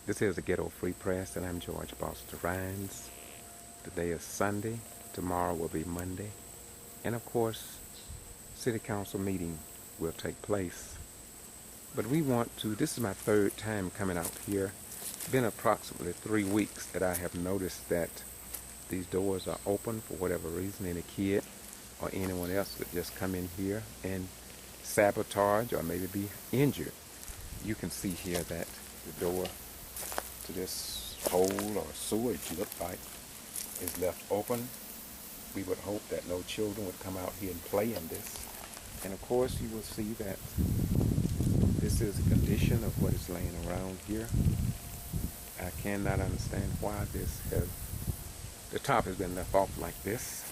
This is the Ghetto Free Press, and I'm George BOSTON RHYNES. Today is Sunday. Tomorrow will be Monday. And of course, City Council meeting will take place. But we want to, this is my third time coming out here. It's been approximately 3 weeks that I have noticed that these doors are open for whatever reason. Any kid or anyone else could just come in here and sabotage or maybe be injured. You can see here that the door to this hole or sewage look like is left open. We would hope that no children would come out here and play in this. And of course you will see that this is a condition of what is laying around here. I cannot understand why the top has been left off like this.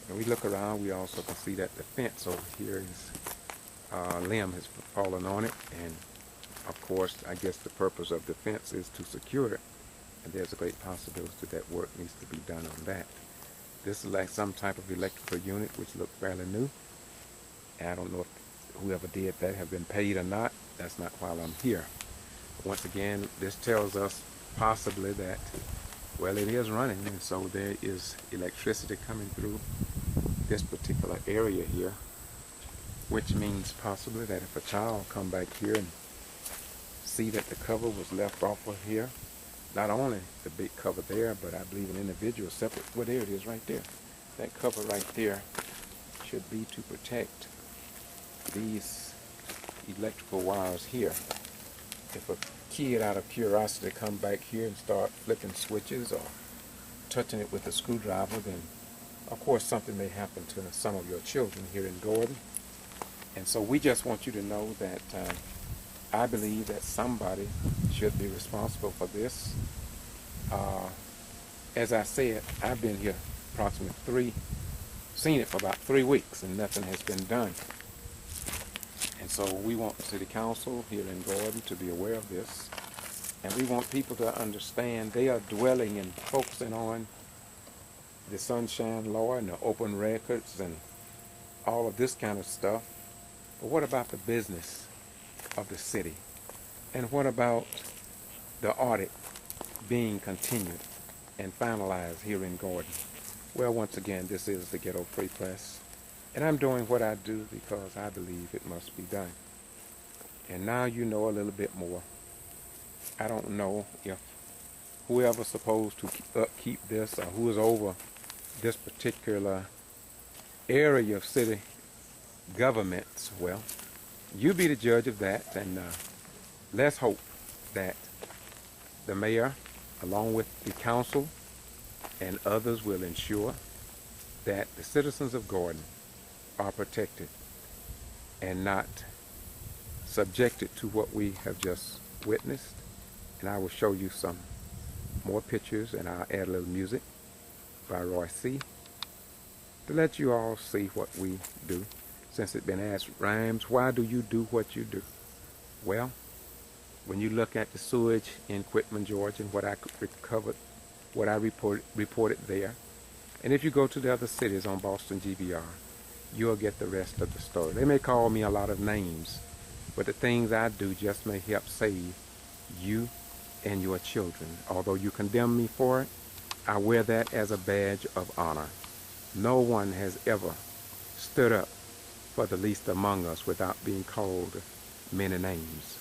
When we look around, we also can see that the fence over here is limb has fallen on it, and of course I guess the purpose of the fence is to secure it, and there's a great possibility that work needs to be done on that. This is like some type of electrical unit which look fairly new. I don't know if whoever did that have been paid or not. That's not while I'm here. Once again, this tells us possibly that, well, it is running, and so there is electricity coming through this particular area here, which means possibly that if a child come back here and see that the cover was left off of here, not only the big cover there, but I believe an individual separate, well, there it is right there. That cover right there should be to protect these electrical wires here. If a kid out of curiosity come back here and start flipping switches or touching it with a screwdriver, then of course something may happen to some of your children here in Gordon. And so we just want you to know that I believe that somebody should be responsible for this. As I said, I've been here approximately seen it for about 3 weeks, and nothing has been done. And so we want the City Council here in Gordon to be aware of this, and we want people to understand they are dwelling and focusing on the sunshine law and the open records and all of this kind of stuff. But what about the business of the city? And what about the audit being continued and finalized here in Gordon? Well, once again, this is the Ghetto Free Press, and I'm doing what I do because I believe it must be done. And now you know a little bit more. I don't know if whoever's supposed to upkeep this or who is over this particular area of city governments, well, you be the judge of that, and let's hope that the mayor, along with the council and others, will ensure that the citizens of Gordon are protected and not subjected to what we have just witnessed. And I will show you some more pictures, and I'll add a little music by Roy C. to let you all see what we do. Since it's been asked, Rhymes, why do you do what you do? Well, when you look at the sewage in Quitman, Georgia, and what I recovered, what I reported there, and if you go to the other cities on Boston G.B.R., you'll get the rest of the story. They may call me a lot of names, but the things I do just may help save you and your children. Although you condemn me for it, I wear that as a badge of honor. No one has ever stood up for the least among us without being called many names.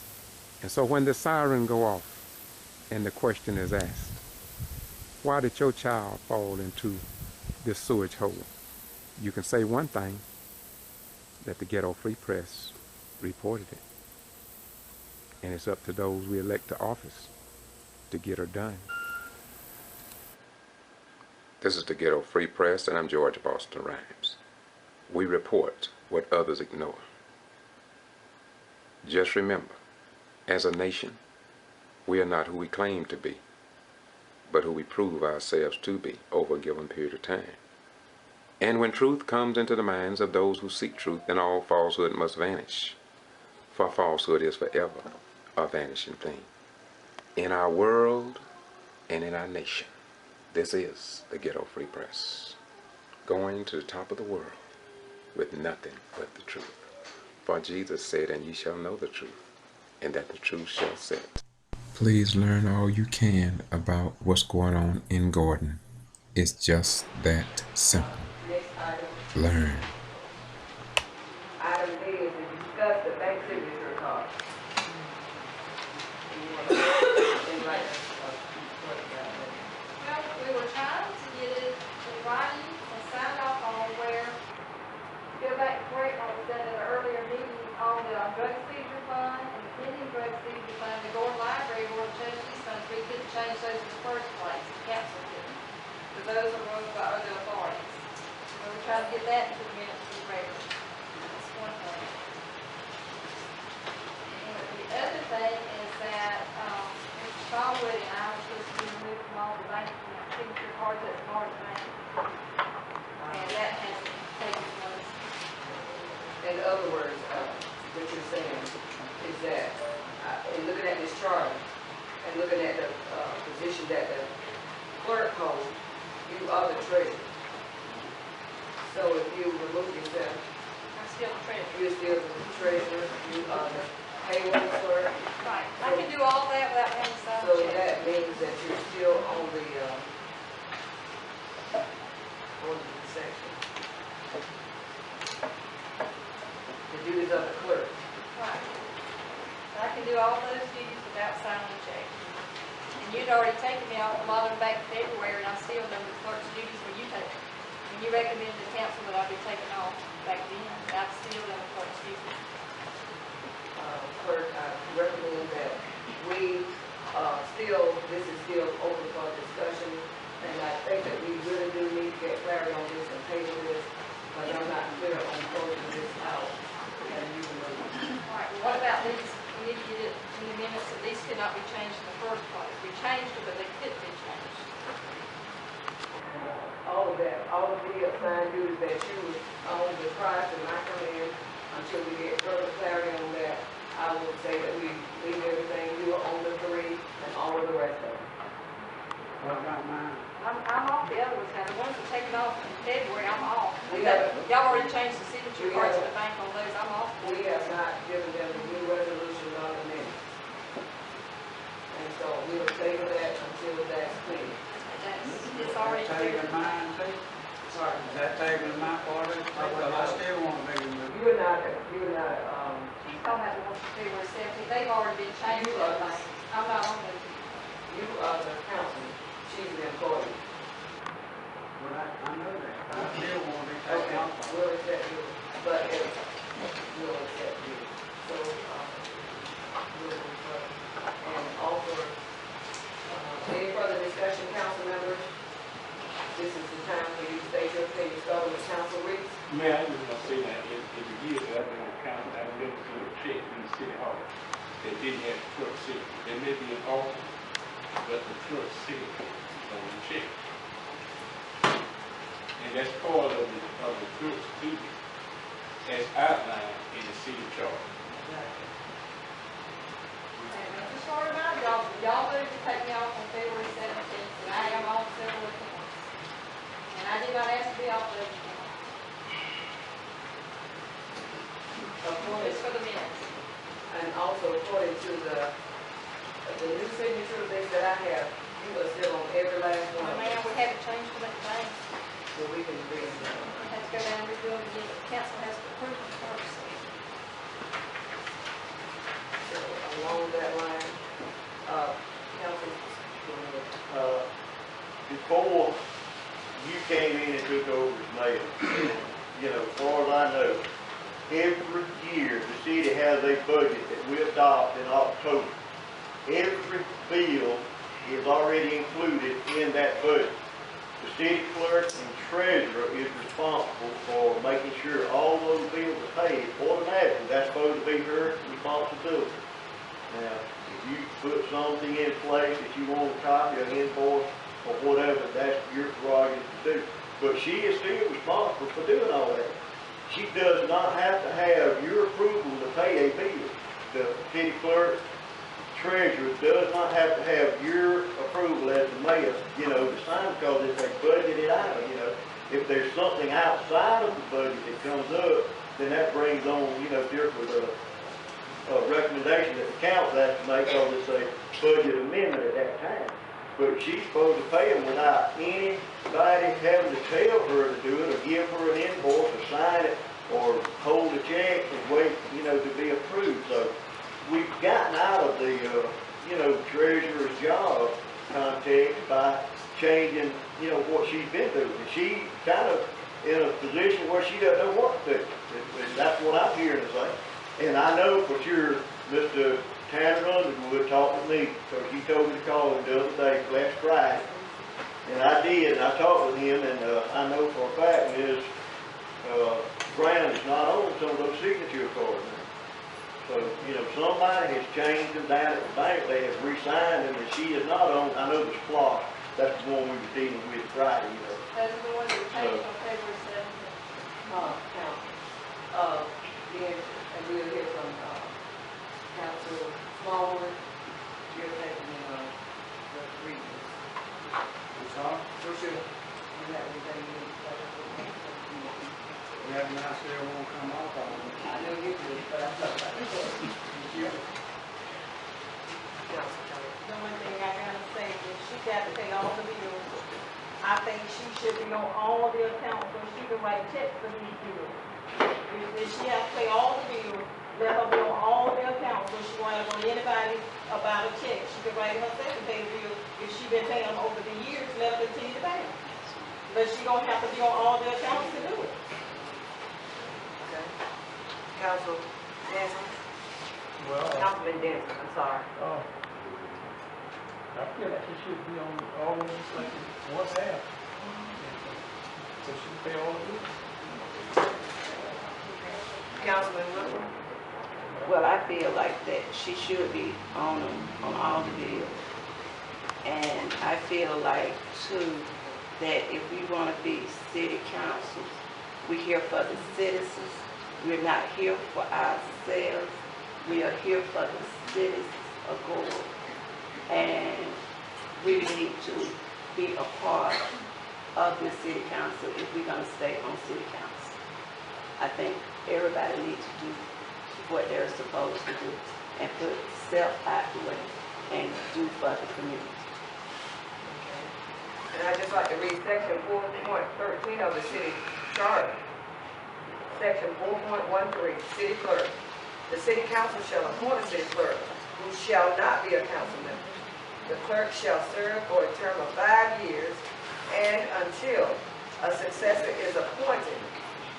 And so when the siren go off and the question is asked, why did your child fall into this sewage hole? You can say one thing, that the Ghetto Free Press reported it. And it's up to those we elect to office to get her done. This is the Ghetto Free Press, and I'm George BOSTON RHYNES. We report what others ignore. Just remember, as a nation, we are not who we claim to be, but who we prove ourselves to be over a given period of time. And when truth comes into the minds of those who seek truth, then all falsehood must vanish. For falsehood is forever a vanishing thing. In our world and in our nation, this is the Ghetto Free Press, going to the top of the world with nothing but the truth. For Jesus said, and ye shall know the truth, and that the truth shall set Please learn all you can about what's going on in Gordon. It's just that simple. Next item. Learn. Item D is to discuss the bank signature card. Invite us, what about that? Well, we were trying to get it in writing and signed off on where, go back to where it was done at an earlier meeting on the drug seizure fund and the pending drug seizure fund, the Gordon Library, Gordon Trustees funds, we couldn't change those in the first place, the council couldn't. But those are ruled by other authorities. So we're trying to get that into the minutes of the record. That's one thing. And the other thing is that, Mr. Smallwood and I were supposed to be removed from all the bank, signature cards at the Martin Bank. And that hasn't taken place. In other words, what you're saying is that, in looking at this chart, and looking at the position that the clerk holds, you are the treasurer. So if you remove yourself, I'm still a treasurer. you're still the treasurer, you are the payroll clerk. Right. I can do all that without having to sign So a check. that means that you're still on the section. The duties of the clerk. Right. I can do all those duties without signing a check. And you'd already taken me off a lot of them back in February, and I still done the clerk's duties when you take them. When you recommended to council that I be taken off back then, I've still done the clerk's duties. Clerk, I recommend that we this is still open for discussion, and I think that we really do need to get clarity on this and table this, but I'm not clear on closing this out. And you can All right, well, what about these? We need to get it in the minutes that these could not be changed in the first place. We changed them, but they couldn't be changed. all of that, all of the assigned duties that you own the price and I come in until we get further clarity on that. I would say that we leave everything, you are on the 3 and all of the rest of them. What about mine? I'm off the other ones now. The ones that taken off in February, I'm off. We have- Y'all already changed the signature We cards have- at the bank on those. I'm off. We have not given them the new resolution on the minutes. And so we will table that until that's clear. It's already clear. Taking mine too? Sorry. Is that taking my part of it? Well, I still want to be removed. You're not, She's talking about the ones for February 17th. They've already been changed You at are the bank. I'm not on those. you are the council, she's the employee. But I know that. I still want to be taken Okay, off. we'll accept you, but if, we'll accept you. So, we'll refer. And also, any further discussion, council members? This is the time for you to state your opinion, starting with Council Reese. Man, I just want to say that in the years that I've been on council, I've never seen a check in the city hall that didn't have the clerk signature. There may be an office, but the clerk signature is on the check. And that's part of the clerk's duty as outlined in the city charter. And just want to remind y'all voted to take me off on February 17th, and I am on several accounts. And I did not ask to be off those accounts. It's for the minutes. And also according to the new signature list that I have, you are still on every last one of them. Man, we haven't changed them at the bank. So we can agree. We have to go down and redo them again. The council has to approve them first. So along that line, council, go ahead. Before you came in and took over as mayor, you know, as far as I know, every year the city has a budget that we adopt in October. Every bill is already included in that budget. The city clerk and treasurer is responsible for making sure all those bills are paid automatically. That's supposed to be her responsibility. Now, if you put something in place that you want a copy of invoice or whatever, that's your prerogative to do. But she is still responsible for doing all that. She does not have to have your approval to pay a bill. The city clerk, treasurer does not have to have your approval as the mayor, you know, to sign, because it's a budgeted item, you know. If there's something outside of the budget that comes up, then that brings on, you know, different recommendation that the council has to make, because it's a budget amendment at that time. But she's supposed to pay them without anybody having to tell her to do it, or give her an invoice, or sign it, or hold a check and wait, to be approved. So we've gotten out of the, treasurer's job context by changing, what she's been doing. And she kind of in a position where she doesn't know what to do. And that's what I'm hearing her say. And I know for sure Mr. Tanner Underwood talked to me, because he told me to call him the other day, last Friday. And I did, and I talked with him, and I know for a fact his Brown is not on some of those signature cards now. So, somebody has changed them down at the bank, they have re-signed them, and she is not on. I know the splosh, that's the one we were dealing with Friday, That's the one that was changed on February 17th. Then, and we'll hear from, Council Smallwood, you're taking, the readings. I'm sorry? For sure. You have anything you need to say? That mouse there won't come off on me. I know you do, but I'm talking about Yeah. Council Kelly. The only thing I gotta say is she got to pay all the bills. I think she should be on all the accounts so she can write checks for these bills. If she has to pay all the bills, let her be on all the accounts so she won't have to go to anybody about a check. She can write it herself and pay the bill. If she been paying them over the years, let her continue to pay them. But she don't have to be on all the accounts to do it. Okay. Council Danson, Well, Councilman Danson, I'm sorry. I feel like he should be on all of this like one half. So she can pay all of it. Councilman Woodward. Well, I feel like that she should be on all the bills. And I feel like too, that if we want to be city councils, we're here for the citizens. We're not here for ourselves. We are here for the citizens of Gore. And we need to be a part of the city council if we're going to stay on city council. I think everybody needs to do what they're supposed to do and put self out the way and do for the community. And I'd just like to read section 4.13 of the city charter. Section 4.13, city clerk. The city council shall appoint a city clerk who shall not be a council member. The clerk shall serve for a term of 5 years and until a successor is appointed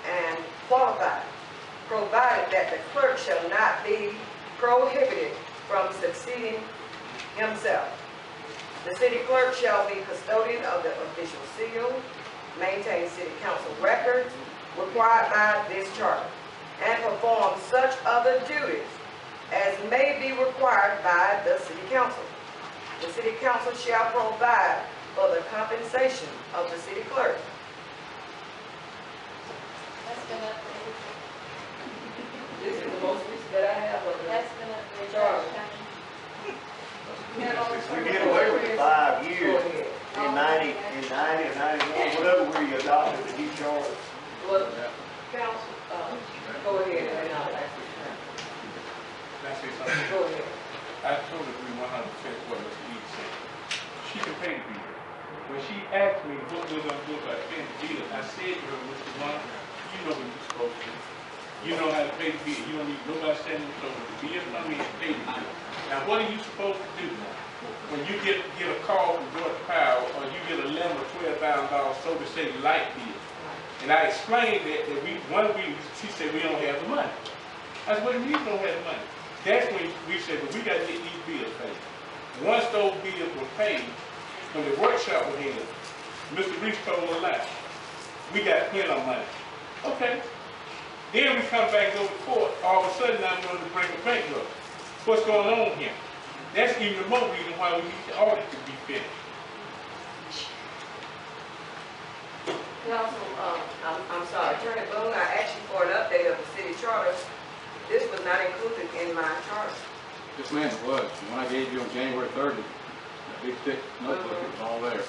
and qualified, provided that the clerk shall not be prohibited from succeeding himself. The city clerk shall be custodian of the official seal, maintain city council records required by this charter, and perform such other duties as may be required by the city council. The city council shall provide for the compensation of the city clerk. That's been updated. This is the most recent that I have of the That's been updated. charter. We get away with the 5 years in 90 or 91, whatever we adopted the new charter. Well, council, go ahead and I'll ask you. Can I say something? Go ahead. I totally agree 100% what Mr. Lee said. She can pay the bill. When she asked me what we're going to do about paying the bill, I said to her, Mr. One, you know what you're supposed to do. You know how to pay the bill. You don't need nobody standing in front of the bill. I mean, pay the bill. Now, what are you supposed to do when you get a call from Georgia Power or you get a limit of $12,000, so to say, light bill? And I explained that one week she said we don't have the money. I said, what do you mean we don't have the money? That's when we said, well, we got to get these bills paid. Once those bills were paid, when the workshop was held, Mr. Reese told us last, we got plenty of money. Okay. Then we come back and go to court. All of a sudden, I'm going to bring a bankrupt. What's going on here? That's even more reason why we need the audit to be finished. Council, I'm sorry, Attorney Boone, I asked you for an update of the city charter. This was not included in my charter. Yes, ma'am, it was. And when I gave you on January 30th, that big thick notebook, it was all there.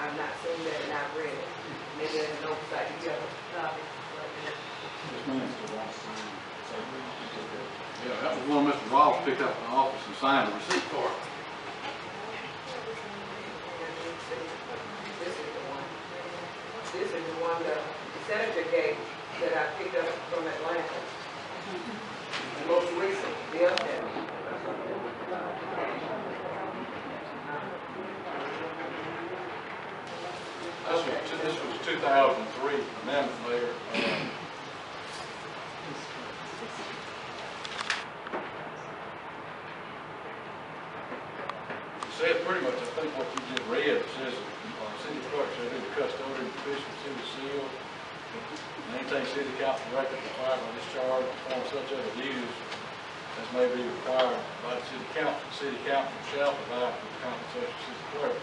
I've not seen that and I've read it. Maybe there's an oversight. You have a copy? Yeah, that was one Mr. Ross picked up in the office and signed a receipt for it. This is the one the senator gave that I picked up from Atlanta. The most recent, the update. This was 2003 amendment, Mayor. It says pretty much, I think what you just read, it says, city clerk shall be the custodian of official city seal, maintain city council records required by this charge, perform such other duties as may be required by the city council. The city council shall provide for the compensation of city clerk.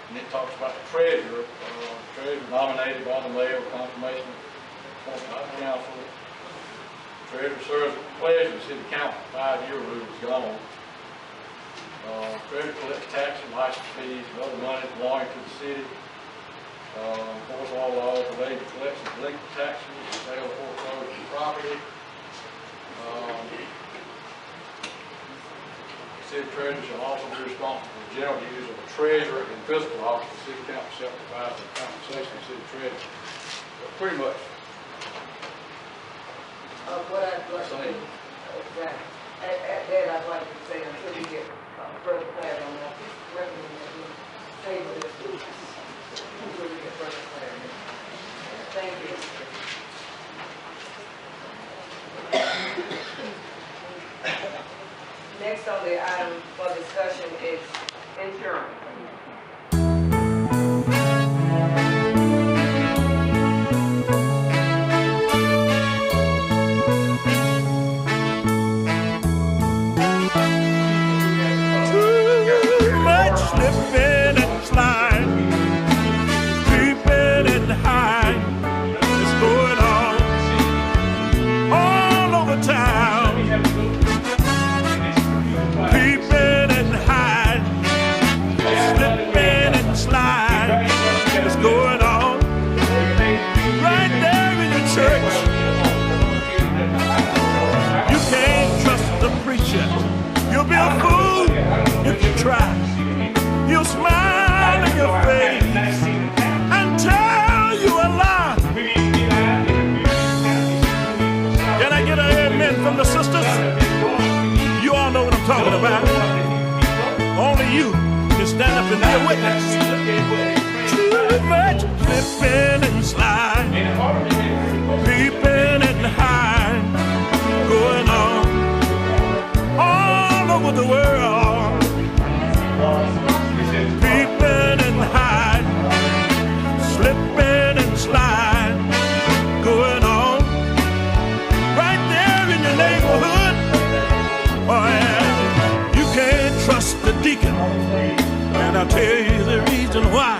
And it talks about the treasurer, treasurer nominated by the mayor with confirmation appointed by the council. Treasurer serves at the pleasure of the city council. 5-year rule is gone. Treasurer collects taxes, license fees, and other money belonging to the city. Enforce all laws related to collection of delinquent taxes, sale of foreclosed property. City treasurer shall also be responsible for the general duties of the treasurer and fiscal officer. The city council shall provide for the compensation of city treasurer. But pretty much. What I'd like to do, exactly. At that, I'd like to say until we get further clarity on that, recommend that we table this until we get further clarity. Thank you. Next on the item for discussion is insurance. Too much slipping and sliding, creeping and hiding, it's going on all over town. Creeping and hiding, slipping and sliding, it's going on right there in the church. You can't trust the preacher. You'll be a fool if you try. He'll smile in your face and tell you a lie. Can I get an amen from the sisters? You all know what I'm talking about. Only you can stand up and be a witness. Too much slipping and sliding, peeping and hiding, going on all over the world. Peeping and hiding, slipping and sliding, going on right there in your neighborhood. Oh yeah, you can't trust the deacon, and I'll tell you the reason why.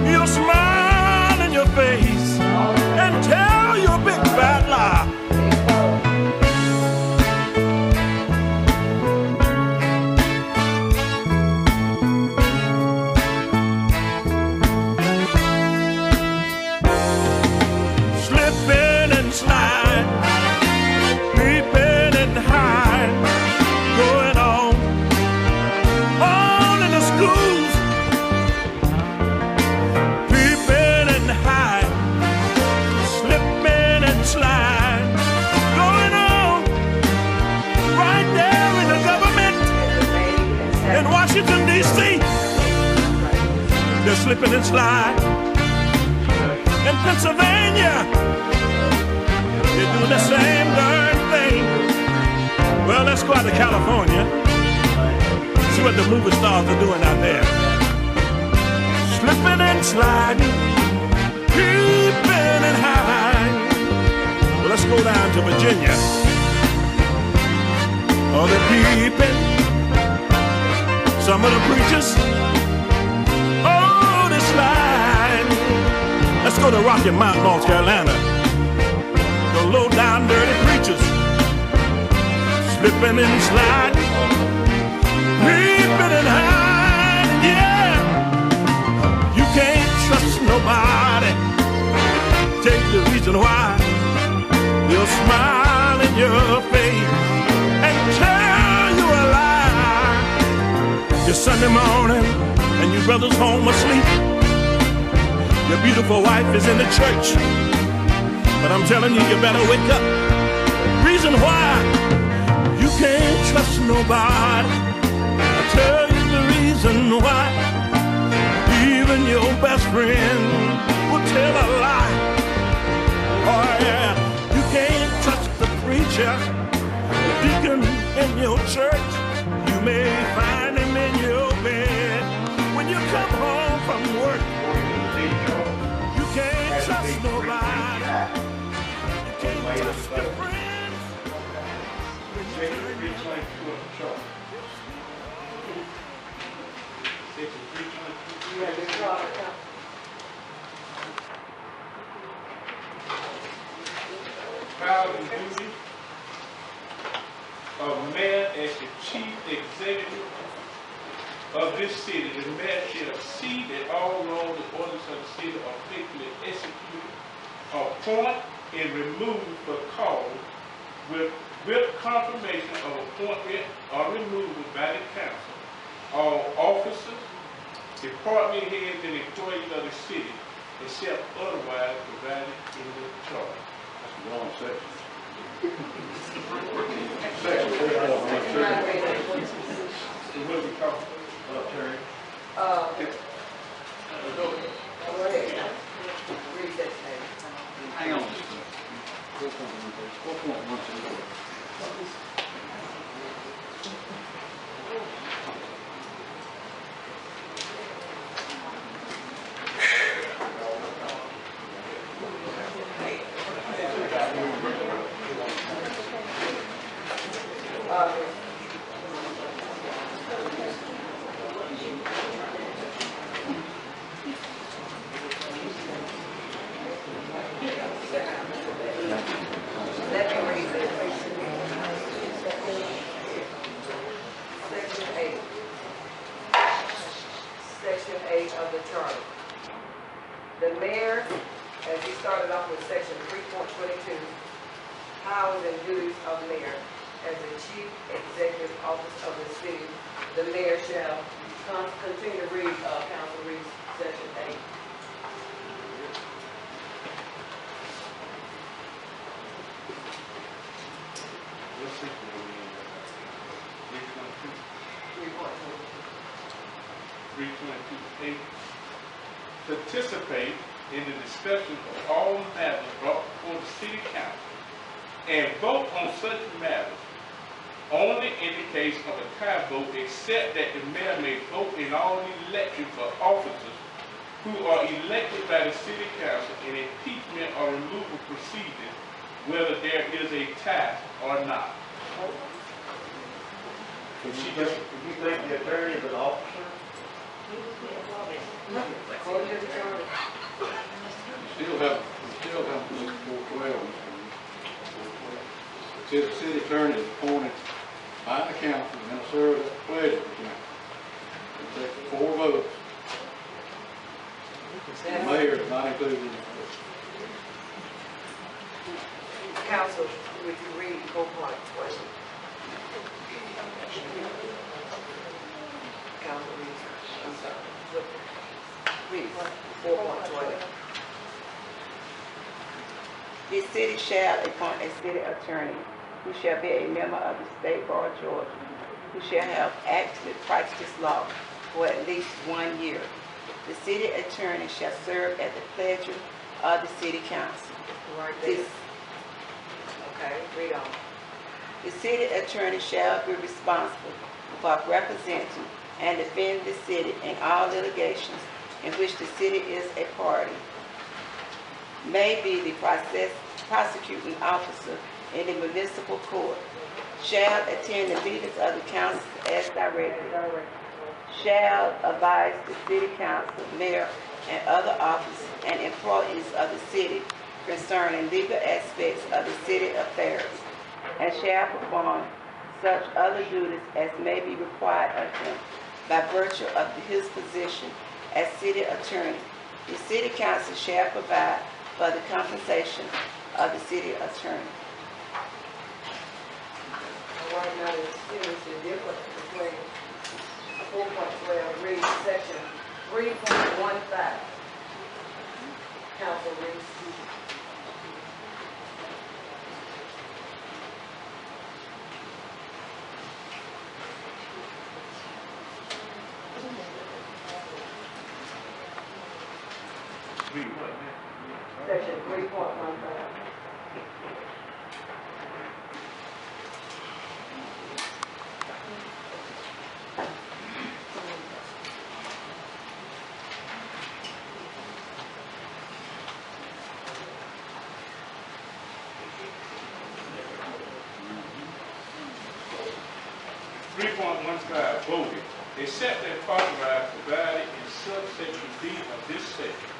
He'll smile in your face and tell you a big fat lie. Slipping and sliding, peeping and hiding, going on all in the schools. Peeping and hiding, slipping and sliding, going on right there in the government in Washington, D.C. They're slipping and sliding. In Pennsylvania, they're doing the same darn thing. Well, let's go out to California, see what the movie stars are doing out there. Slipping and sliding, peeping and hiding. Well, let's go down to Virginia. Oh, they're peeping. Some of the preachers, oh, they're sliding. Let's go to Rocky Mount, North Carolina. The low down dirty preachers, slipping and sliding, peeping and hiding, yeah. You can't trust nobody. Take the reason why. Sunday morning and your brother's home asleep. Your beautiful wife is in the church, but I'm telling you, you better wake up. Reason why you can't trust nobody. I'll tell you the reason why. Even your best friend will tell a lie. Oh yeah, you can't trust the preacher, the deacon in your church. You may find him in your bed when you come home from work. You can't trust nobody. You can't trust your friends. Section 322 of the chart. Section 322. You have this charter, Powers and duties of mayor as the chief executive of this city. The mayor shall see that all laws and orders of the city are faithfully executed, appoint and remove for cause with confirmation of appointment or removal by the council. All officers, department heads, and employees of the city, except otherwise provided in the charter. That's the wrong section. So what do we call it? Terry. go ahead. Read that name. Hang on. 4.12. Let me read this. Section 8 of the charter. The mayor, as he started off with section 3.22, powers and duties of mayor. As the chief executive officer of the city, the mayor shall continue to read, council reads section 8. What section are we in? 322. 322A. Participate in the discussion of all matters brought before the city council and vote on such matters only in the case of a tie vote, except that the mayor may vote in all elections for officers who are elected by the city council in impeachment or removal proceedings, whether there is a tie or not. Do you think the attorney is an officer? According to the charter. Still have 412. Says the city attorney is appointed by the council and will serve at the pleasure of the council. It takes 4 votes. The mayor is not included in the vote. Council, would you read 4.20? Council reads, I'm sorry. Read 4.20. The city shall appoint a city attorney who shall be a member of the State Bar of Georgia, who shall have actually practiced law for at least 1 year. The city attorney shall serve at the pleasure of the city council. Right there. This- Okay, read on. The city attorney shall be responsible for representing and defending the city in all litigations in which the city is a party, may be the prosecuting officer in the municipal court, shall attend the meetings of the council as directed, shall advise the city council, mayor, and other officers and employees of the city concerning legal aspects of the city affairs, and shall perform such other duties as may be required of him by virtue of his position as city attorney. The city council shall provide for the compensation of the city attorney. Right now, there's seriously difference between 4.20 read section 3.15. Council reads. Read what now? Section 3.15. Voted, except that authorized provided in subsection B of this section.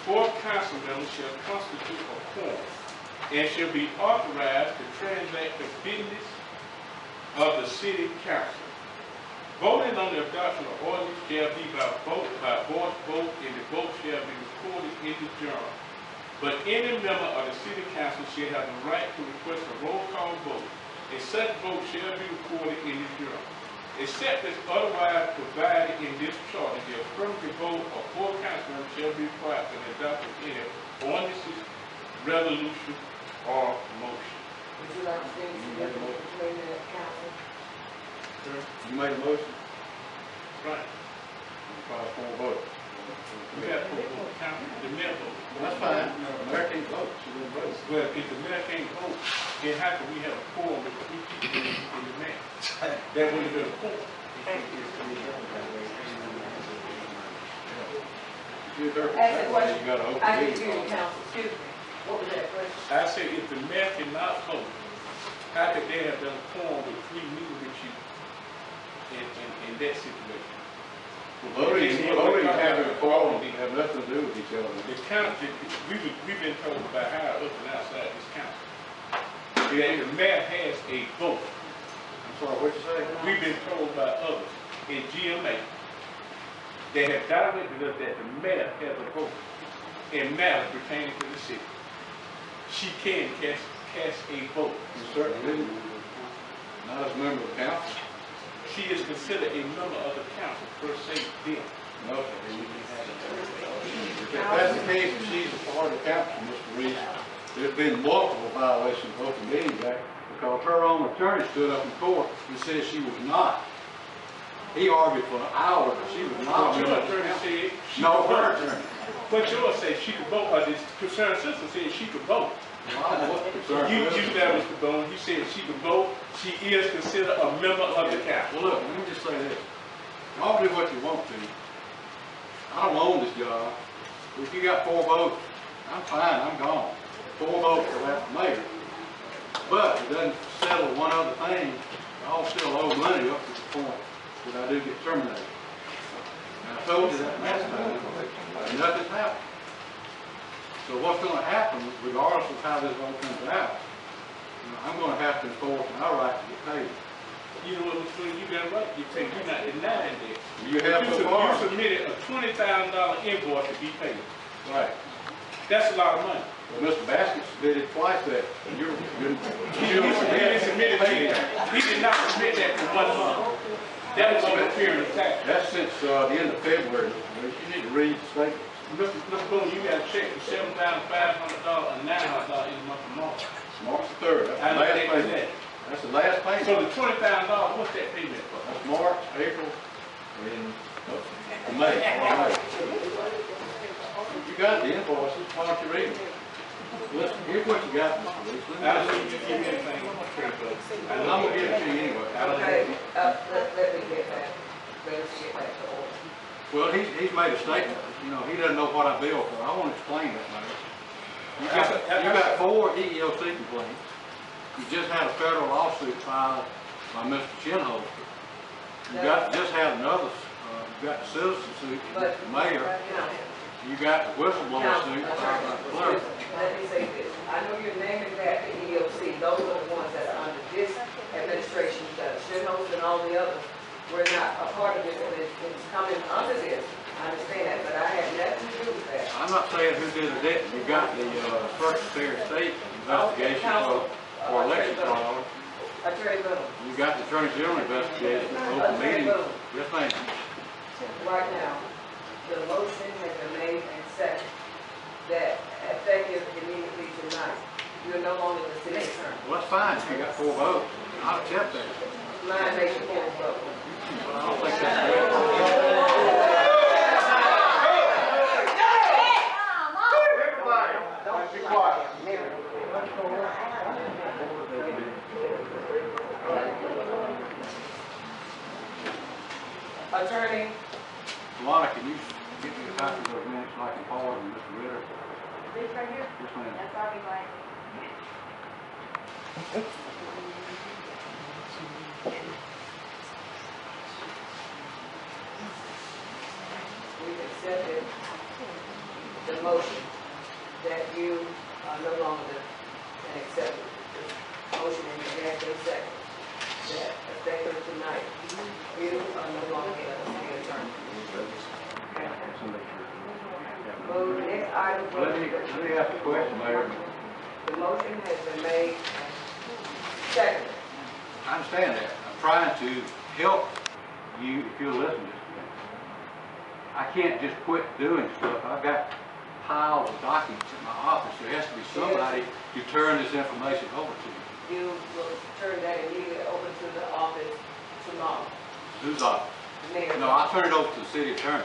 4 council members shall constitute a quorum and shall be authorized to transact the business of the city council. Voting on the adoption of ordinance shall be by voice vote, and the vote shall be recorded in the journal. But any member of the city council shall have the right to request a roll call vote, and such vote shall be recorded in the journal. Except as otherwise provided in this charter, the affirmative vote of 4 councilmen shall be required for the adoption of any ordinances, resolution, or motion. Would you like to say anything between the council? You made a motion? Right. Probably 4 votes. We got 4 votes. The mayor vote. That's fine. The mayor can't vote. She didn't vote. Well, if the mayor can't vote, then how can we have a quorum with 3 people in the mayor? That would have been a quorum. You got Ask the question. You got to open I the didn't hear you, meeting. council. Excuse me. What was that question? I said, if the mayor cannot vote, how could they have done a quorum with 3 meeting with you in that situation? Voting having a quorum have nothing to do with each other. The council, we've been told by higher up and outside this council that the mayor has a vote. I'm sorry, what you say? We've been told by others in GMA that have directed us that the mayor has a vote in matters pertaining to the city. She can cast a vote. You certainly didn't. Not as a member of the council. She is considered a member of the council per se then. No, if that's the case, if she's a part of the council, Mr. Reed, there's been multiple violations of Open Meetings Act because her own attorney stood up in court and said she was not. He argued for an hour that she was not. But your attorney said she No, could her vote. attorney. But yours said she could vote, or this concerned sister said she could vote. Well, I don't know what the concern You is. that, Mr. Bone, you said she could vote. She is considered a member of the council. Well, look, let me just say this. Y'all do what you want to. I don't own this job. If you got 4 votes, I'm fine, I'm gone. 4 votes for that mayor. But it doesn't settle one other thing. Y'all still owe money up to the point that I do get terminated. And I told you that last time, and nothing's happened. So what's going to happen, regardless of how this all comes out, I'm going to have to enforce my right to get paid. You know what, Mr. Flynn, you got right. You say you're not denying that. You have so far. You submitted a $20,000 invoice to be paid. Right. That's a lot of money. Well, Mr. Basket submitted twice that. And you're He didn't submit it to you. He did not submit that for 1 month. That was over a period of time. That's since the end of February. You need to read the statement. Mr. Boone, you got a check for $7,500 and $900 in the month of March. March the 3rd. That's the last payment. That's the last payment. So the $20,000, what's that payment for? That's March, April, and May. You got the invoices. Why don't you read them? Listen, here's what you got, Mr. Reese. I don't think you give me anything. And I'm going to give it to you anyway. Okay, let me get back. Let's get back to order. Well, he's made a statement. You know, he doesn't know what I bill for. I want to explain that, man. You got 4 EEOC complaints. You just had a federal lawsuit filed by Mr. Chinholster. Just had another, you got the citizen suit against the mayor. You got the whistleblower suit filed by the clerk. Let me say this. I know you're naming that the EEOC. Those are the ones that are under this administration. Chinholster and all the others were not a part of this, and it's coming under this. I understand that, but I had nothing to do with that. I'm not saying who did or didn't. You got the Secretary of State investigation for election fraud. Attorney Boone. You got the Attorney General investigation for open meetings. Yes, ma'am. right now, the motion has been made and seconded that effective immediately tonight, you're no longer the city attorney. Well, that's fine, you got 4 votes, I'll accept that. Mine makes you full vote. But I don't think that's fair. Everybody, don't be quiet. Attorney, Lana, can you get me a copy of those minutes so I can forward them to Mr. Ritter? This right here? Yes, ma'am. That's already blank. we've accepted the motion that you are no longer an accepted. The motion and it has been seconded that effective tonight, you are no longer a city attorney. Well, the next item. Let me ask a question, Mayor. The motion has been made and seconded. I understand that. I'm trying to help you if you'll listen just a minute. I can't just quit doing stuff. I've got piles of documents in my office. There has to be somebody to turn this information over to you. You will turn that immediately over to the office tomorrow. Whose office? The mayor. No, I'll turn it over to the city attorney.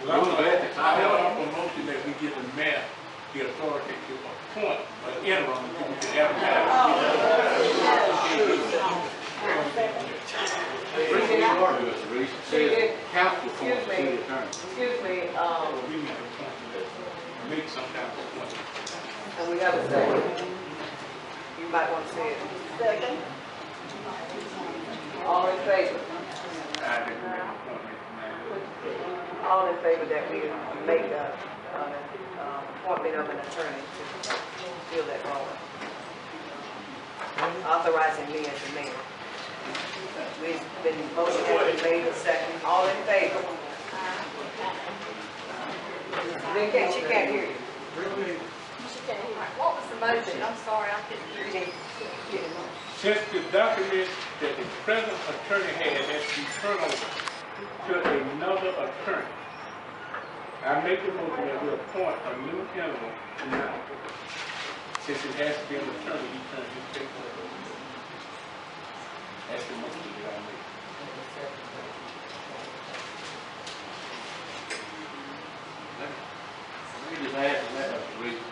Well, Rules of ethics, I I have have. a motion that we give the mayor the authority to appoint an interim to the The reason says council appoints the city attorney. Excuse me, We need to make some kind of appointment. and we have a second. You might want to say it. Second. All in favor? I think we make an appointment now. All in favor that we make a appointment of an attorney to fill that role. Authorizing me as the mayor. We've been, motion has been made and second. All in favor? She can't hear you. What was the motion? I'm sorry, I couldn't hear you. Since the document that the present attorney has to be turned over to another attorney, I make the motion that we appoint a new interim tonight. Since it has to be an attorney, he turns his paper over. That's the motion that I make. Let me just add to that the reason.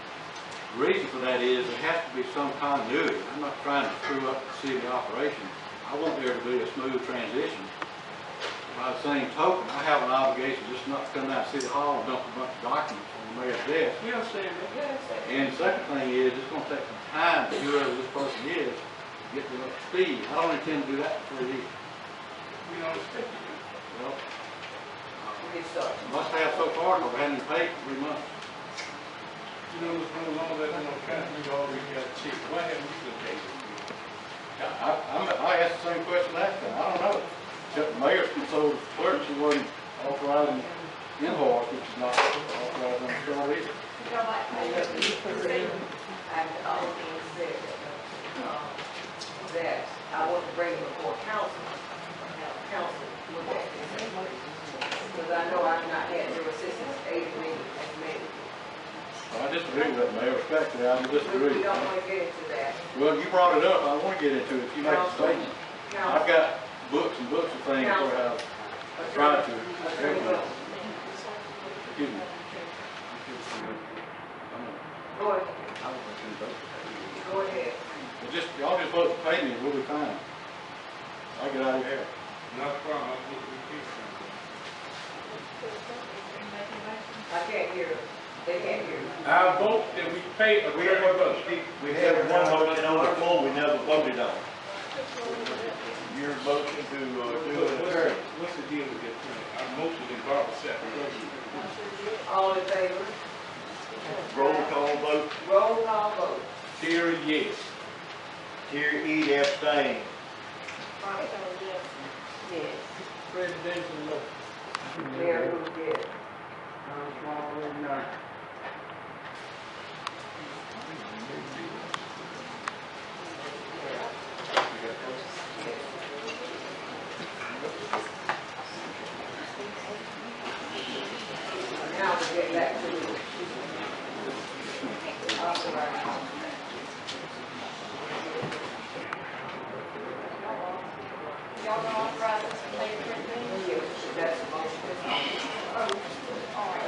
The reason for that is there has to be some continuity. I'm not trying to screw up the city operation. I want there to be a smooth transition. By the same token, I have an obligation just not to come down to City Hall and dump a bunch of documents on the mayor's desk. You understand that? And the second thing is, it's gonna take some time to whoever this person is to get them up to speed. I don't intend to do that for 3 years. We don't expect you to. Well, Get started. must have so far, because I haven't been paid for 3 months. You know, it's no longer than no kind, we already got checked. Why haven't you been paid? I asked the same question last time, I don't know. Except the mayor told the clerk she wasn't authorizing invoice, which is not authorized on the chart either. And all being said, that I want to bring before council, and have council look at this. Because I know I've not had your assistance aiding me as mayor. I disagree with that, Mayor, respectfully, I disagree. We don't want to get into that. Well, you brought it up, I want to get into it, if you make a statement. I've got books and books of things where I've tried to. Excuse me. Go ahead. Go ahead. Well, just, y'all just vote to pay me, we'll be fine. I'll get out of your hair. Not a problem, I think we can. I can't hear them. They can't hear you. I vote that we pay a We have one motion on the floor we never voted on. Your motion to do an attorney. What's the deal with that attorney? Our motion is Barbara second. All in favor? Roll call vote. Roll call vote. Terry, yes. Terry E. abstain. Yes. Presidential look. Mayor Lou, yes. y'all gonna authorize us to pay the transition? Yes, that's the motion.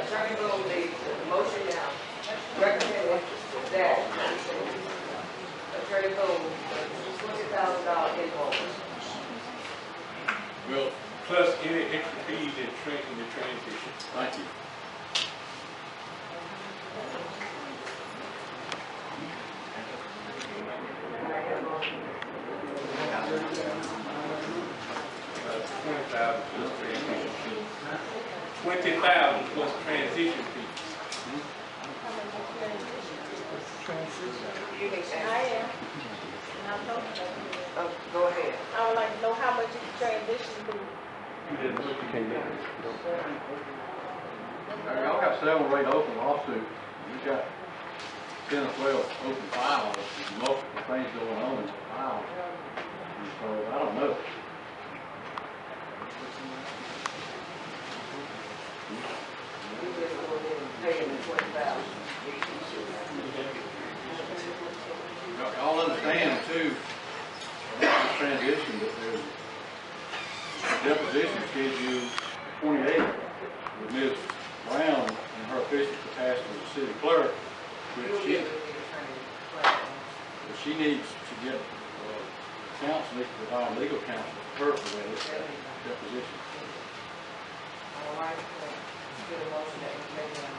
Attorney Boone made the motion now, recommended that Attorney Boone, $20,000 invoice. Well, plus any extra fees in the transition. Thank you. $20,000 plus transition fees. You need to I ask. am. And I'm talking about it. Go ahead. I would like to know how much is the transition fee. Y'all got 7 or 8 open lawsuits. We got 10 or 12 open files. There's multiple things going on in the file. And so I don't know. You just go ahead and pay him the $20,000. Y'all understand too, about this transition, that there's a deposition scheduled 28 with Ms. Brown in her official capacity as city clerk, which she needs to get counsel, needs to provide legal counsel for her for that deposition. All right, get a motion that we make now.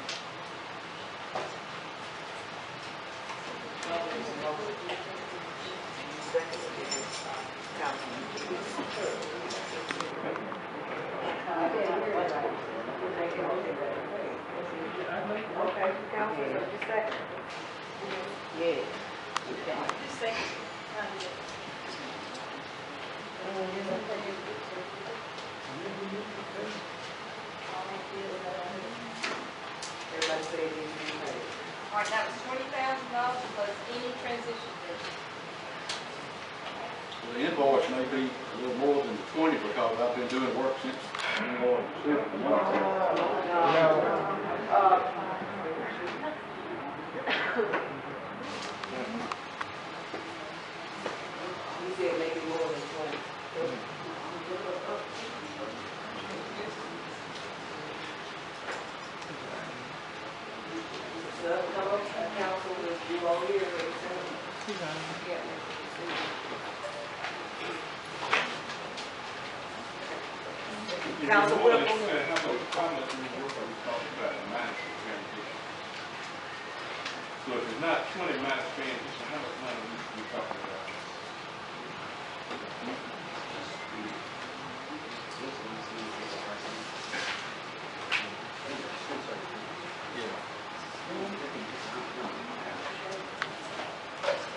Second, Councilman. Okay, Councilman, so just second. Yeah. Just second. Everybody say it needs to be paid. All right, that was $20,000 plus any transition fee. Well, the invoice may be a little more than the 20 because I've been doing work since invoice was You said make it more than 20. So come up, council, you all here, but it's, yeah. Council Whipple. How much more work are we talking about in minus transition? So if it's not 20 minus transition, how much money are we talking about?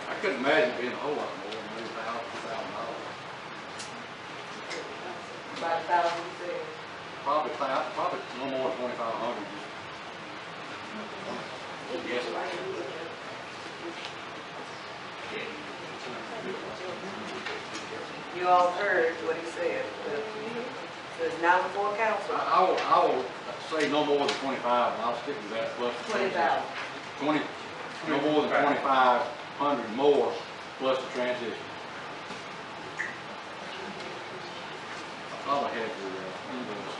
I couldn't imagine being a whole lot more, maybe $1,000, $2,000. About 1,000, you said. Probably no more than 2,500. Yes. You all heard what he said. So it's now before council. I will say no more than 25, and I'll stick with that plus the 20,000. 20, no more than 2,500 more plus the transition. I probably had the invoice.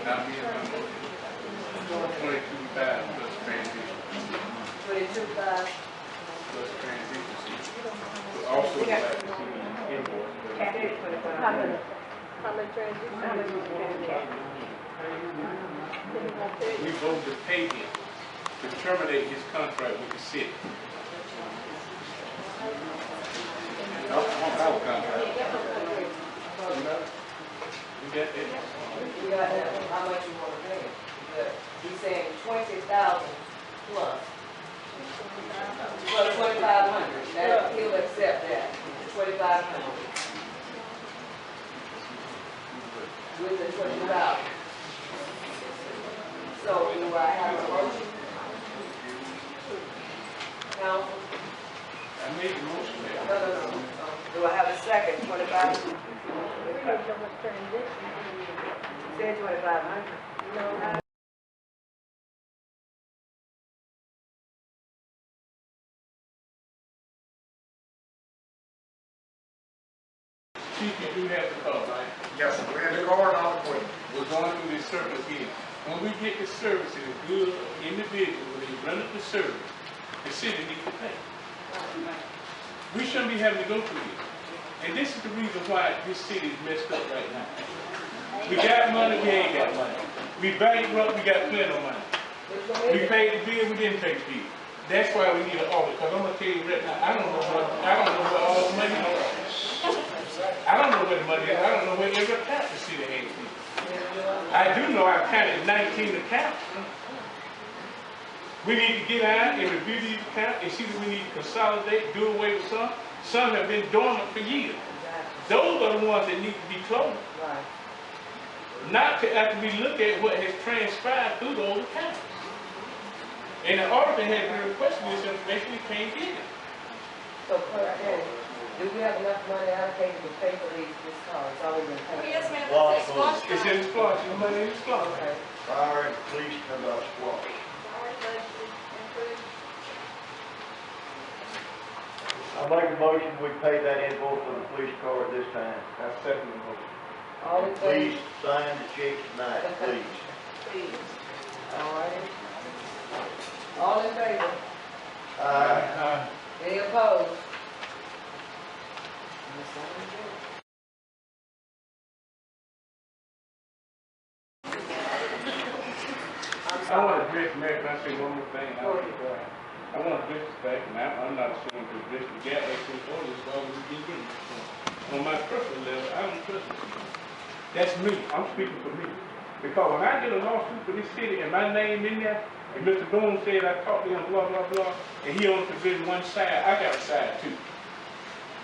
Not being my motion. 22,000 plus transition. 22,500. Plus transition. But also like to see the invoice. How much transition? We voted to pay him to terminate his contract with the city. I don't have a contract. You got that? You got that, how much you want to pay? But he's saying 20,000 plus. Plus 2,500. That, he'll accept that. 2,500. With the 20,000. So do I have a motion? Council? I made the motion there. No. Do I have a second? 25? Said 2,500. No. Chief, you do have the call, right? Yes, sir. We had the card on the way. We're going through this service again. When we get the service to the good individual, when they run up the service, the city needs to pay. We shouldn't be having to go through this. And this is the reason why this city is messed up right now. We got money, we ain't got money. We bankrupt, we got plenty of money. We paid the bill, we didn't pay the bill. That's why we need an audit, because I'm gonna tell you right now, I don't know where all the money is. I don't know where the money is. I don't know where every account the city has been. I do know I've counted 19 accounts. We need to get out and review these accounts and see that we need to consolidate, do away with some. Some have been dormant for years. Those are the ones that need to be closed. Not to after we look at what has transpired through those accounts. And the auditor has been requesting this information, he can't get it. So, Clerk, do we have enough money allocated to pay for this car? It's already been paid. Yes, ma'am, Lots that's of squash It's in the squash, the money in the squash. Okay. Fire and police come out squash. I make a motion, we pay that invoice for the police car at this time. I second the motion. All in favor? Please sign the check tonight, please. Please. All right. All in favor? Any opposed? I want to address, Mayor, can I say one more thing? I want to address the fact, and I'm not ashamed to address the gap that's in order as long as we get it. On my personal level, I don't trust it. That's me. I'm speaking for me. Because when I get a lawsuit for this city and my name in there, and Mr. Boone said I talked to him, blah, blah, blah, and he only considered one side, I got a side too.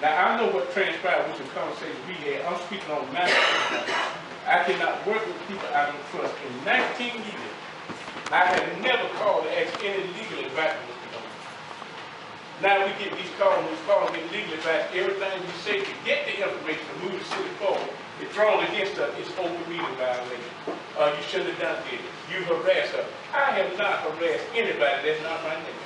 Now, I know what transpired with the conversation we had. I'm speaking on my side. I cannot work with people I don't trust. In 19 years, I have never called to ask any legal advice from Mr. Boone. Now we get these calls, and get legal advice. Everything we say to get the information to move the city forward, it's thrown against us. It's open meeting violation. You shouldn't have done it. You harassed her. I have not harassed anybody that's not my name.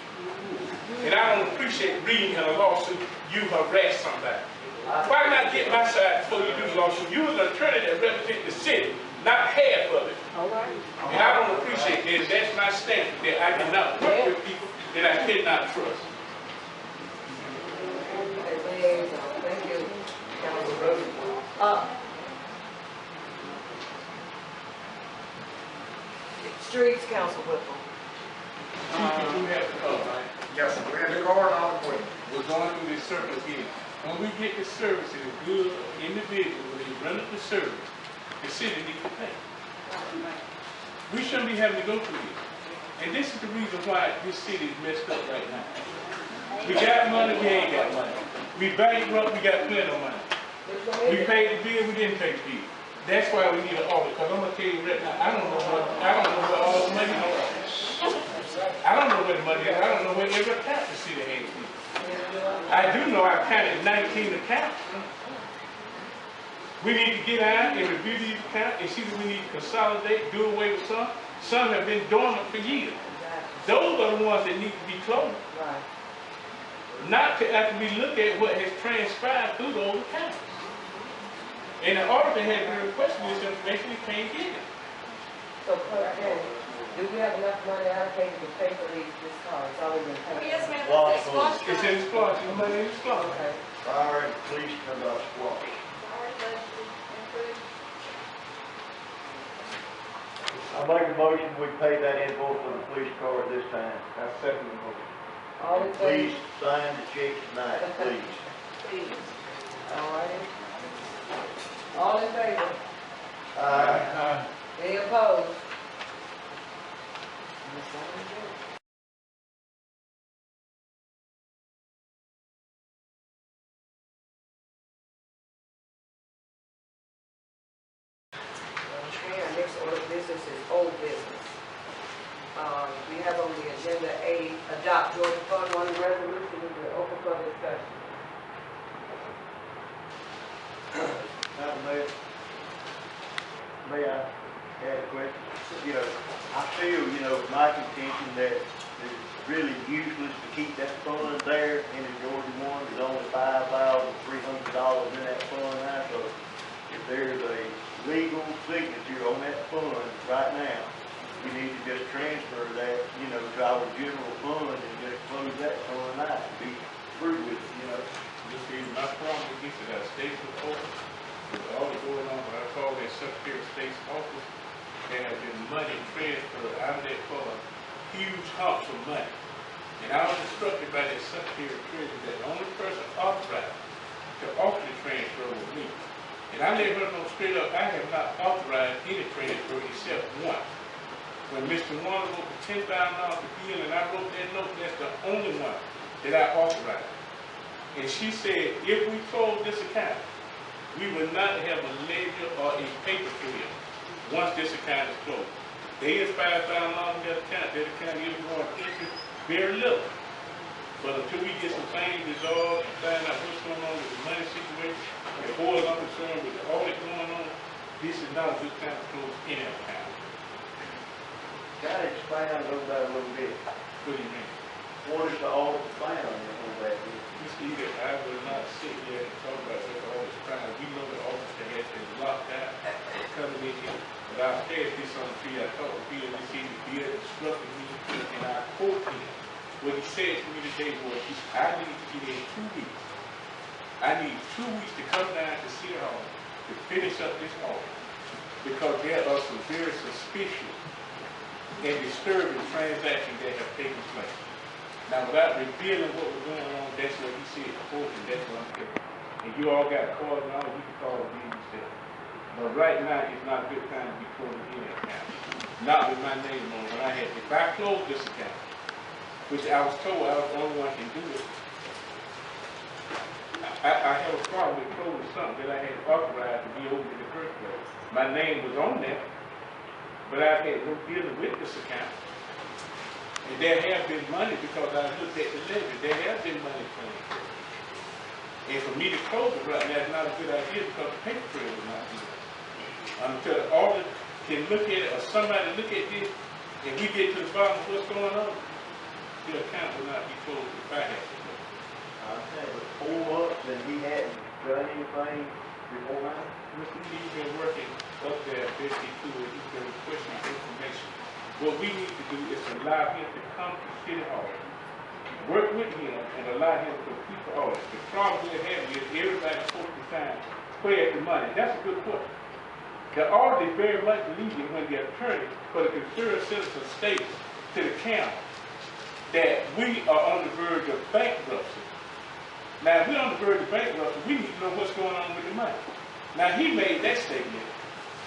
And I don't appreciate reading in a lawsuit, you harass somebody. Why not get my side before you do the lawsuit? You was an attorney that represents the city, not half of it. All right. And I don't appreciate that. That's my standard, that I cannot work with people that I cannot trust. Thank you, Councilman. Streets, Council Whipple. Chief, you do have the call, right? Yes, sir. We had the card on the way. We're going through this service again. When we get the service to the good individual, when they run up the service, the city needs to pay. We shouldn't be having to go through this. And this is the reason why this city is messed up right now. We got money, we ain't got money. We bankrupt, we got plenty of money. We paid the bill, we didn't pay the bill. That's why we need an audit, because I'm gonna tell you right now, I don't know where all the money is. I don't know where the money is. I don't know where every account the city has been. I do know I've counted 19 accounts. We need to get out and review these accounts and see that we need to consolidate, do away with some. Some have been dormant for years. Those are the ones that need to be closed. Not to after we look at what has transpired through those accounts. And the auditor has been requesting this information, he can't get it. So, Clerk, do we have enough money allocated to pay for this car? It's already been paid. Yes, ma'am, Lots that's of squash. It's in the squash, the money in the squash. Okay. Fire and police come out squash. I make a motion, we pay that invoice for the police car at this time. I second the motion. All in favor? Please sign the check tonight, please. Please. All right. All in favor? Any opposed? Okay, our next order of business is old business. We have on the agenda A, adopt Georgia Fund 1 resolution, we're open for discussion. Madam Mayor, may I add a question? I feel, my contention that it's really useless to keep that fund there in the Georgia one. There's only $5,300 in that fund now, so signature on that fund right now. We need to just transfer that, you know, to our general fund and just close that fund out and be through with it, you know. You see, my problem with this is that state office, with all that's going on, when I call that Secretary of State's office, there has been money transferred out of that fund, huge humps of money. And I was instructed by that Secretary of Treasury that the only person authorized to offer the transfer was me. And I let her know straight up, I have not authorized any transfer except one. When Mr. Warner wrote the $10,000 to bill and I wrote that note, that's the only one that I authorized. And she said, if we close this account, we will not have a ledger or a paper trail once this account is closed. There is $5,000 in that account is going to interest very little. But until we get some things resolved and find out what's going on with the money situation, as far as I'm concerned with the audit going on, this is not a good time to close any account. Gotta expand on that a little bit. What do you mean? What is the audit plan on that? Mr. Edith, I will not sit here and talk about what all this crime. We know the officer has been locked out, coming in here. But I'll pass this on to you. I talked to Bill this evening. Bill instructed me, and I quote him. What he said to me today was, I need to get in 2 weeks. I need 2 weeks to come down to City Hall to finish up this audit. Because there are some very suspicious and disturbing transactions that have taken place. Now, without revealing what was going on, that's what he said, and that's what I'm telling you. And you all got calls and all, you can call me yourself. But right now, it's not a good time to be closing any account. Not with my name on it. When I had, if I close this account, which I was told I was the only one can do it, I have a problem with closing something that I had authorized to be open in the first place. My name was on there, but I've had no dealing with this account. And there have been money because I looked at the ledger. There has been money transferred. And for me to close it right now is not a good idea because the paper trail will not do it. Until the auditor can look at it or somebody look at this and we get to the bottom of what's going on, the account will not be closed if I have to close it. I said, with 4 months and he hadn't done anything before now. Mr. He's been working up there at 52 and he's been requesting information. What we need to do is allow him to come to City Hall, work with him, and allow him to complete the audit. The problem we're having is everybody's supposed to sign where's the money. That's a good question. The audit is very much lenient when the attorney for the concerned citizen states to the county that we are on the verge of bankruptcy. Now, if we're on the verge of bankruptcy, we need to know what's going on with the money. Now, he made that statement,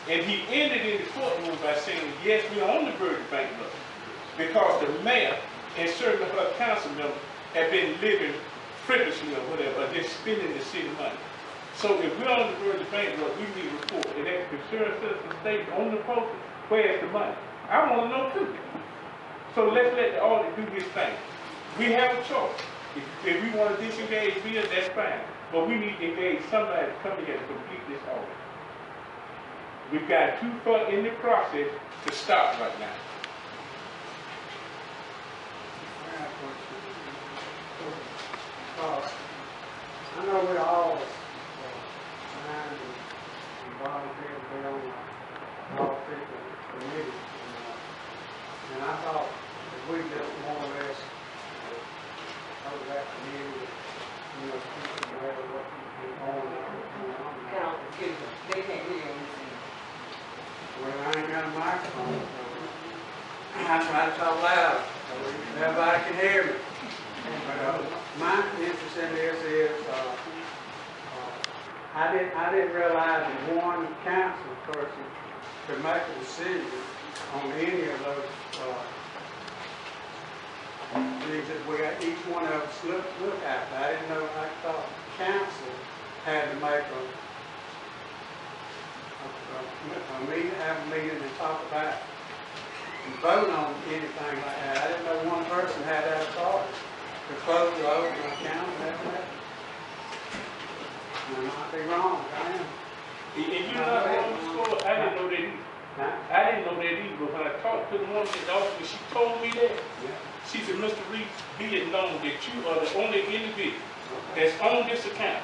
and he ended in the courtroom by saying, yes, we're on the verge of bankruptcy, because the mayor and certain of her council members have been living frivolously or whatever, or they're spending the city money. So if we're on the verge of bankruptcy, we need a report. And that concerned citizen state on the poster, where's the money? I want to know too. So let's let the audit do his thing. We have a choice. If we want to disengage Bill, that's fine. But we need to engage somebody to come here to complete this audit. We've got too far in the process to stop right now. I know we all signed and volunteered to be on the law committee. And I thought if we just more or less over that committee, you know, people know what's going on. Count, excuse me, they can't hear you. Well, I ain't got a microphone, so I try to talk loud so everybody can hear me. But my interest in this is, I didn't realize that one council person could make a decision on any of those things that we got each one of us look at. I didn't know. I thought council had to make have a meeting and talk about and vote on anything like that. I didn't know one person had that authority to close or open an account and that. I might be wrong, I am. And you know what, I didn't know that either. I didn't know that either, but when I talked to the woman at the office, she told me that. She said, Mr. Reed, be it known that you are the only individual that's on this account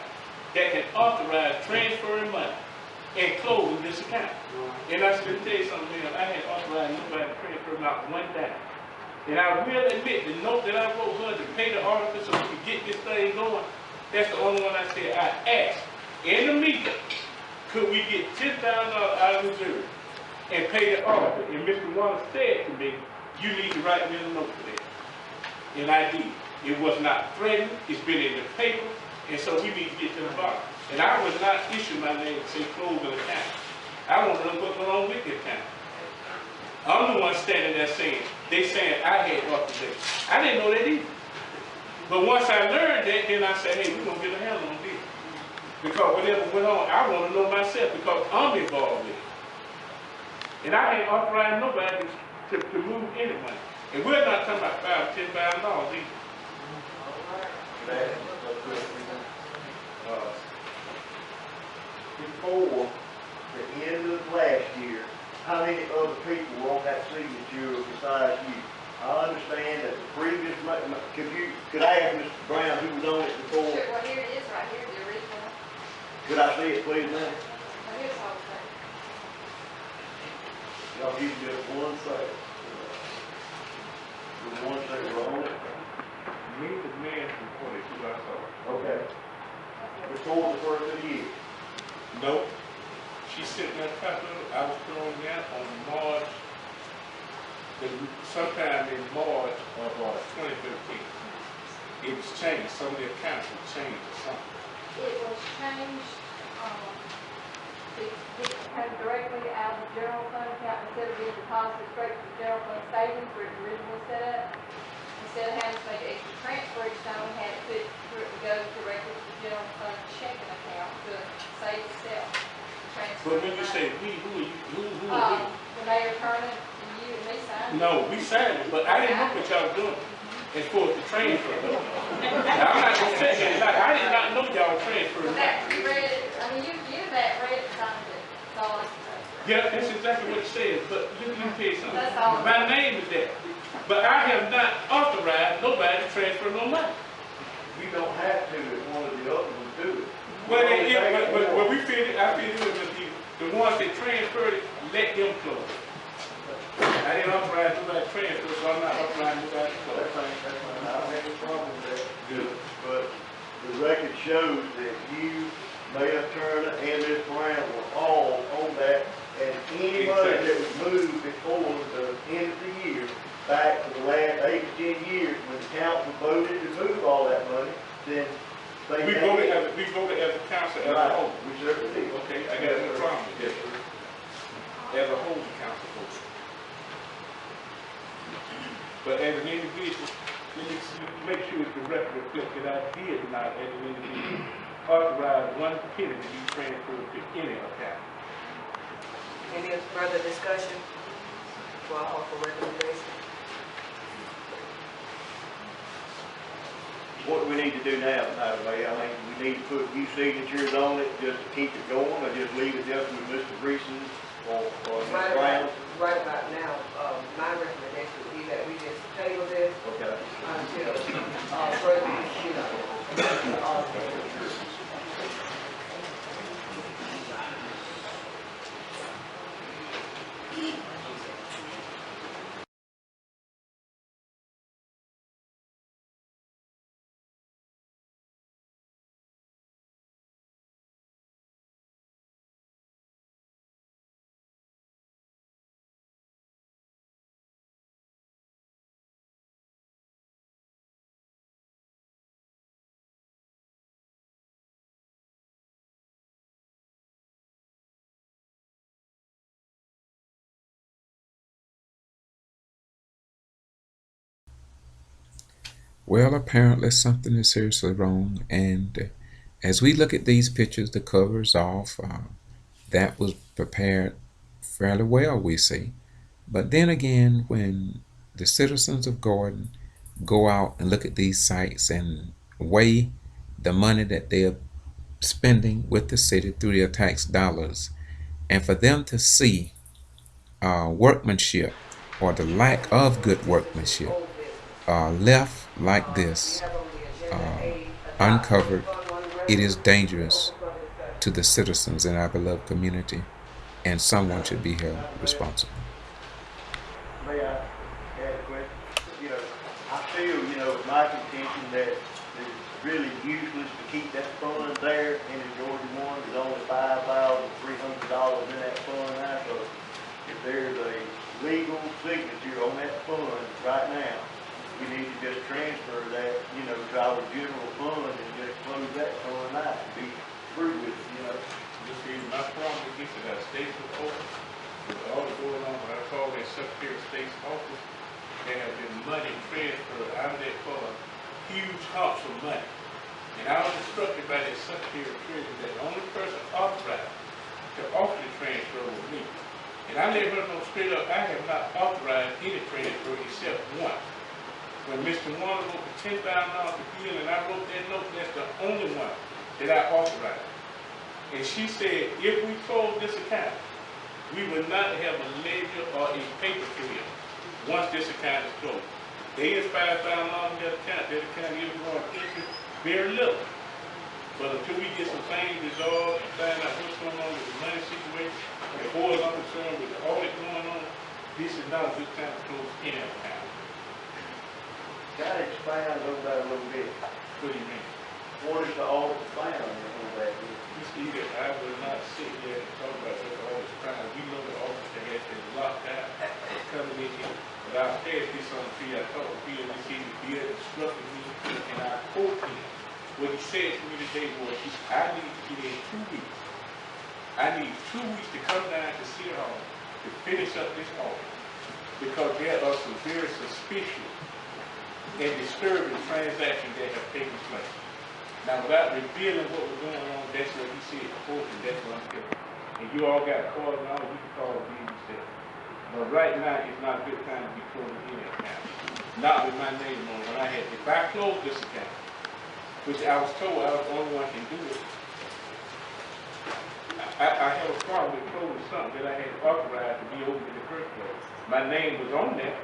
that can authorize transferring money and closing this account. And I should tell you something, man, I had authorized nobody to transfer not one dime. And I will admit, the note that I wrote her to pay the auditor so we could get this thing going, that's the only one I said I asked in the meeting, could we get $10,000 out of reserve and pay the auditor? And Mr. Wallace said to me, you need to write me a note for that. And I did. It was not threatened, it's been in the paper, and so we need to get to the bottom. And I was not issuing my name to say close an account. I want to know what's going on with the account. I'm the one standing there saying, they saying I had authorization. I didn't know that either. But once I learned that, then I said, hey, we're going to get a handle on this. Because whatever went on, I want to know myself because I'm involved with it. And I ain't authorized nobody to move any money. And we're not talking about $5,000 or $10,000 either. Before the end of last year, how many other people were on that signature besides you? I understand that the previous, could I ask Mr. Brown who was on it before? Sure, well, here it is, right here, the original. Could I see it, please, ma'am? Well, here's all the thing. Y'all give me just one second. The ones that were on it? Me, the man from 42, I saw. Okay. Before the first of the year? Nope. She sent me a copy. I was thrown out on March, sometime in March of 2013. It was changed. Some of the accounts were changed or something. It was changed, it came directly out of the general fund account instead of being deposited straight to the general fund savings where it originally set up. Instead of having to make an extra transfer each time, we had to put it for it to go directly to the general fund checking account to save itself. But when you say we, who are you? Who are we? The mayor, Turner, and you and me signed it. No, we signed it, but I didn't know what y'all were doing. As far as the transfer. Now, I'm not gonna say that. Like, I did not know y'all were transferring. Well, that, you read it, I mean, you that read it, signed it, that's all I can say. Yeah, that's exactly what it says, but let me tell you something. That's all. My name is there, but I have not authorized nobody to transfer no money. We don't have to if one of the other ones do it. Well, we feel it, I feel it with the ones that transferred it, let them close. I didn't authorize nobody to transfer, so I'm not authorizing nobody to close. That's fine, that's fine. I don't have any problem with that. Good. But the record shows that you, Mayor Turner, and Ms. Brown were all on that, and any money that was moved before the end of the year, back for the last 8 to 10 years, when the council voted to move all that money, then they We voted as a council as a whole. We certainly did. Okay, I got no problem with that. As a whole, the council voted. But as an individual, let me make sure it's the record reflects that I did not, as an individual, authorize one penny to be transferred to any account. Any further discussion? For our offer recommendation? What do we need to do now, by the way? I mean, we need to put a few signatures on it just to keep it going, or just leave it just with Mr. Greason or Ms. Brown? Right about now, my recommendation would be that we just table this Okay. until, further, you know, Well, apparently something is seriously wrong, and as we look at these pictures, the covers off, that was prepared fairly well, we see. But then again, when the citizens of Gordon go out and look at these sites and weigh the money that they're spending with the city through their tax dollars, and for them to see workmanship or the lack of good workmanship left like this, uncovered, it is dangerous to the citizens in our beloved community, and someone should be held responsible. May I add a question? I feel, it's my contention that it's really useless to keep that fund there in the Georgia one. There's only $5,300 in that fund now, so if there's a legal signature on that fund right now, we need to just transfer that, to our general fund and just close that fund out and be through with it, You see, my problem with this is that state report, with all the going on, when I call that Secretary of State's office, there have been money transferred out of that fund, huge humps of money. And I was instructed by that Secretary of Treasury that the only person authorized to offer the transfer was me. And I let her know straight up, I have not authorized any transfer except one. When Mr. Warner wrote the $10,000 to bill and I wrote that note, that's the only one that I authorized. And she said, if we close this account, we will not have a ledger or a paper trail once this account is closed. There is $5,000 in that account is going interest very little. But until we get some things resolved and find out what's going on with the money situation, the board is concerned with the audit going on, this is not a good time to close any account. Can I expand on that a little bit? What do you mean? What is the audit found on that? You see that I will not sit here and talk about what the audit's found. We know the audit that has been locked out, is coming in here. But I'll pass this on to you. I talked to Bill, and he said the instructed me, and I quote him. What he said to me today was, I need to get in 2 weeks. I need 2 weeks to come down to City Hall to finish up this audit. Because there are some very suspicious and disturbing transactions that have taken place. Now, without revealing what was going on, that's what he said, quote, and that's what I'm telling you. And you all got calls now, you can call me yourself. But right now, it's not a good time to be closing any account. Not with my name on it. If I close this account, which I was told I was the only one can do it, I have a problem with closing something that I had authorized to be open in the first place. My name was on that,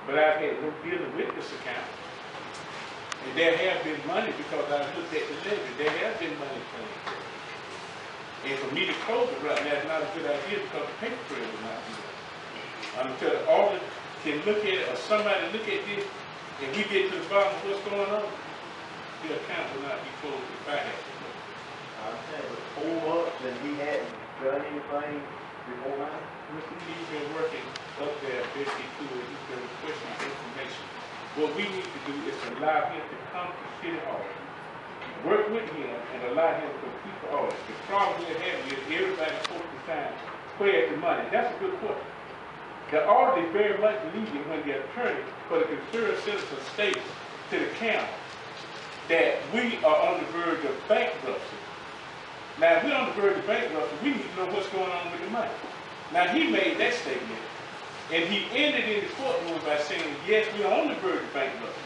but I had no dealing with this account. And there have been money because I looked at the ledger. There have been money transferred. And for me to close it right now is not a good idea because the paper trail will not be there. Until the auditor can look at it or somebody look at this and we get to the bottom of what's going on, the account will not be closed if I have to close it. I said, it was 4 months and he hadn't done anything before now. Mr. He's been working up there best he could. He's been requesting information. What we need to do is allow him to come to City Hall, work with him, and allow him to complete the audit. The problem we're having is everybody's supposed to sign where's the money. That's a good question. The audit is very much leading when the attorney for the concerned citizen states to the county that we are on the verge of bankruptcy. Now, if we're on the verge of bankruptcy, we need to know what's going on with the money. Now, he made that statement. And he ended in the courtroom by saying, yes, we're on the verge of bankruptcy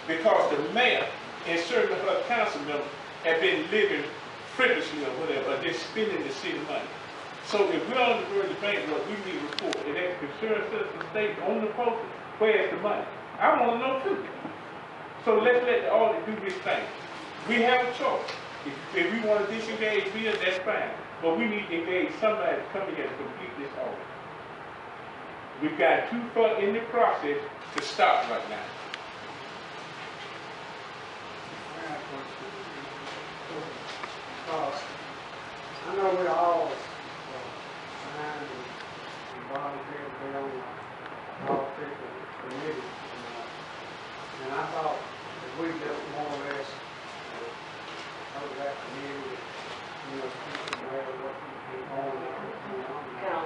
because the mayor and certain of her council members have been living frivolously or whatever, or just spending the city money. So if we're on the verge of bankruptcy, we need a report. And as concerned citizen state on the poster, where's the money? I want to know too. So let's let the audit do this thing. We have a choice. If we want to disengage Bill, that's fine. But we need to engage somebody to come here to complete this audit. We've got too far in the process to stop right now. I know we all signed and volunteered to be on the all people committee. And I thought if we just more or less over that committee, people know what's going on.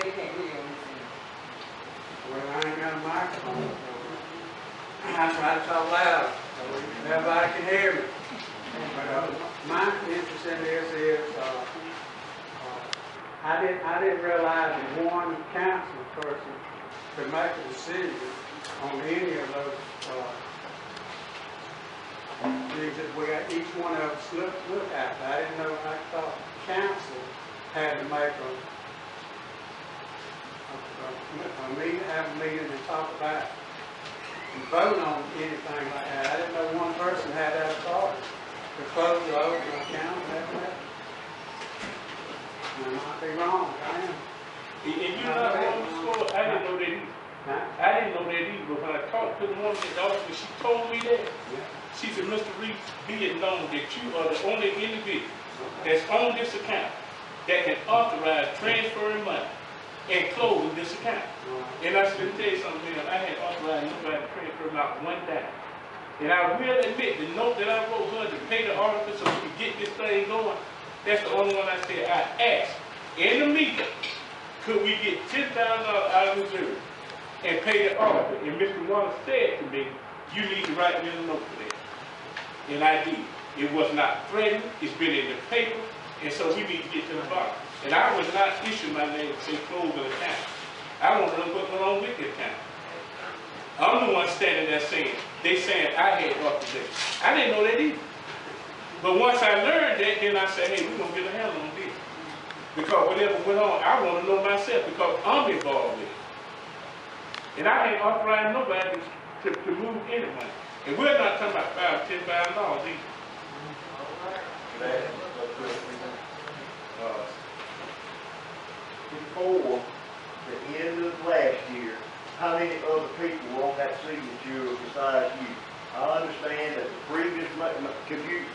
They can't hear you. Well, I ain't got a microphone, so I try to talk loud so everybody can hear me. But my interest in this is, I didn't realize that one council person could make a decision on any of those things that we got each one of us look at. I didn't know. I thought council had to make have a meeting and talk about it and vote on anything like that. I didn't know one person had that authority to close or open an account and that. I might be wrong, I am. And you know, I didn't know that either. Huh? I didn't know that either, but when I talked to the woman at the office, she told me that. She said, Mr. Reese, be it known that you are the only individual that's on this account that can authorize transferring money and closing this account. And I said, let me tell you something, man, I had authorized nobody to transfer not one dime. And I will admit, the note that I wrote her to pay the auditor so we could get this thing going, that's the only one I said I asked in the meeting, could we get $10,000 out of Missouri and pay the auditor? And Mr. Wallace said to me, you need to write me a note for that. And I did. It was not threatened, it's been in the paper, and so we need to get to the bottom. And I was not issue my name to say close an account. I want to know what's going on with the account. I'm the one standing there saying, they saying I had authorization. I didn't know that either. But once I learned that, then I said, hey, we're going to get a handle on this. Because whatever went on, I want to know myself because I'm involved with it. And I ain't authorized nobody to move any money. And we're not talking about $5,000, $10,000 either. Before the end of last year, how many other people were on that signature besides you? I understand that the previous,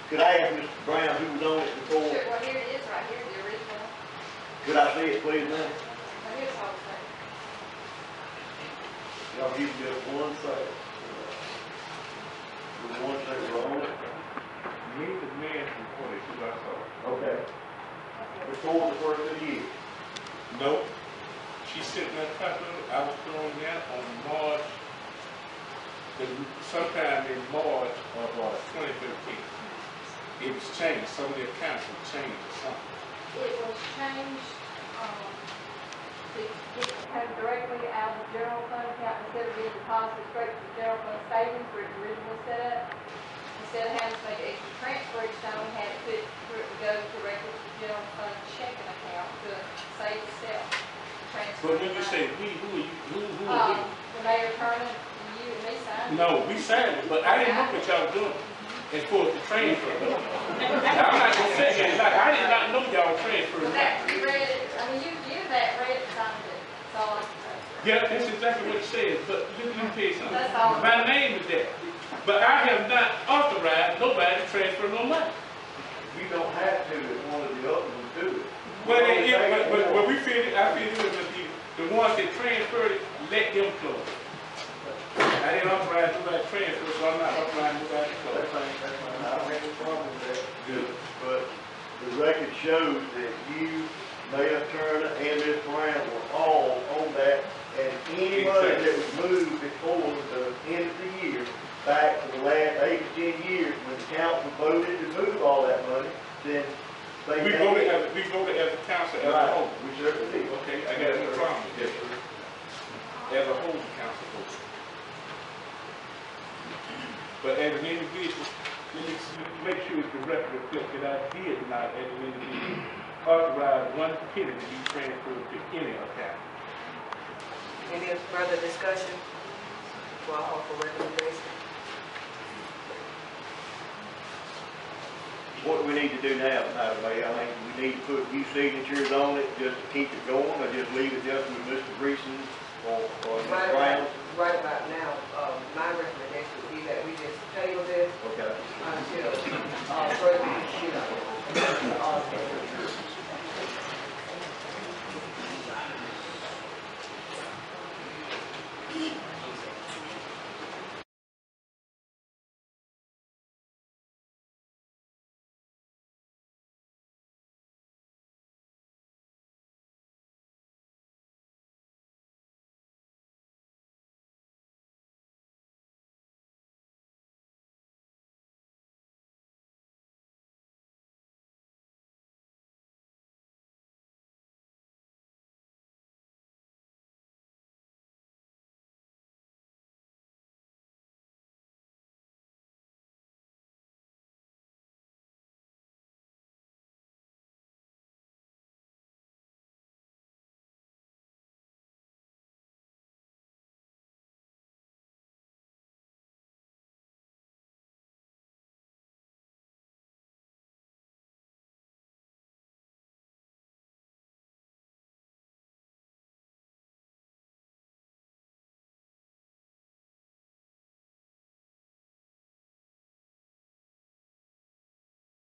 could I ask Mr. Brown who was on it before? Sure, well, here it is, right here, the original. Could I see it, please, ma'am? Well, here's all the thing. Y'all give me just 1 second. Just 1 second, on it. Me, the man from 42, I saw. Okay. Before the first of the year. Nope. She sent me a copy of it. I was throwing that on March, sometime in March of 2013. It was changed. Some of the accounts were changed or something. It was changed, to get paid directly out of the general fund account instead of being deposited straight to the general fund savings where it originally set up. Instead of having to make an extra transfer each time, we had to put it for it to go directly to the general fund checking account to save itself. But when you say we, who are you? Who are we? The mayor, Turner, you and me signed it. No, we signed it, but I didn't know what y'all were doing as far as the transfer. Now, I'm not gonna say that. Like, I did not know y'all transferred. But that, we read it, I mean, you that read it, signed it, that's all I can say. Yeah, that's exactly what it says, but let me tell you something. That's all. My name is there, but I have not authorized nobody to transfer no money. We don't have to if one of the other ones do it. Well, we feel it, I feel it with the ones that transferred it, let them close. I didn't authorize nobody to transfer, so I'm not authorizing nobody to close. That's fine. I don't have any problem with that. Good. But the record shows that you, Mayor Turner, and Ms. Brown were all on that, and any money that was moved before the end of the year, back for the last 8 to 10 years, when the council voted to move all that money, then they We voted as a council as a whole. We certainly did. Okay, I got no problem with that. As a whole, the council voted. But as an individual, let me make sure it's the record reflects that I did not, as an individual, authorize 1 penny to be transferred to any account. Any further discussion? For our offer recommendation? What do we need to do now, Madam Mayor? I mean, we need to put a few signatures on it just to keep it going, or just leave it just with Mr. Greason or Ms. Brown? Right about now, my recommendation would be that we just table this Okay. until, further,